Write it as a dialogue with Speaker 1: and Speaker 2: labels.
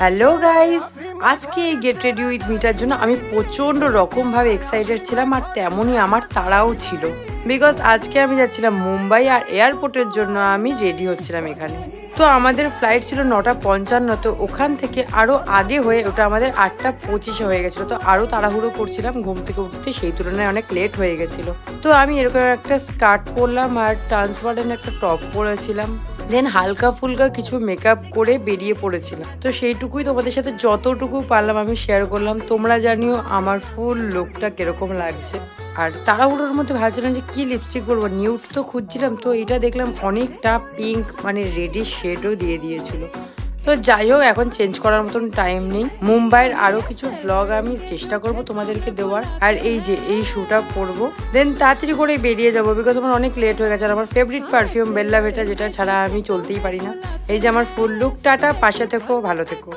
Speaker 1: Hello guys, আজকে এই get ready with metre জন্য আমি প্রচণ্ড রকমভাবে এক্সাইটেড ছিলাম, আর তেমনই আমার তাড়াও ছিল। বিকজ আজকে আমি যাচ্ছিলাম মুম্বাই, আর এয়ারপোর্টের জন্য আমি রেডি হচ্ছিলাম এখানে। তো আমাদের ফ্লাইট ছিল 9:55, তো ওখান থেকে আরও আগে হয়ে ওটা আমাদের 8:25 হয়ে গেছিলো। তো আরও তাড়াহুড়ো করছিলাম ঘুম থেকে উঠতে, সেই তুলনায় অনেক লেট হয়ে গেছিলো। তো আমি এরকম একটা স্কার্ট পরলাম আর ট্রান্সপারেন্ট একটা টপ পরেছিলাম, দেন হালকা ফুলকা কিছু মেকআপ করে বেরিয়ে পড়েছিলাম। তো সেইটুকুই তোমাদের সাথে যতটুকু পারলাম আমি শেয়ার করলাম। তোমরা জানিও আমার ফুল লুকটা কিরকম লাগছে। আর তাড়াহুড়োর মধ্যে ভাবছিলাম যে কি লিপস্টিক পরবো, নিউড তো খুঁজছিলাম, তো এটা দেখলাম অনেকটা পিঙ্ক মানে রেডিশ শেডও দিয়ে দিয়েছিল। তো যাই হোক, এখন চেঞ্জ করার মতন টাইম নেই। মুম্বাইয়ের আরো কিছু ভ্লগ আমি চেষ্টা করব তোমাদেরকে দেওয়ার। আর এই যে এই শুটা পরবো, দেন তাড়াতাড়ি করে বেরিয়ে যাবো, বিকজ আমার অনেক লেট হয়ে গেছে। আর আমার ফেভারিট পারফিউম বেল্লা ভিটা, যেটা ছাড়া আমি চলতেই পারি না। এই যে আমার ফুল লুক। টাটা, পাশে থেকো, ভালো থেকো।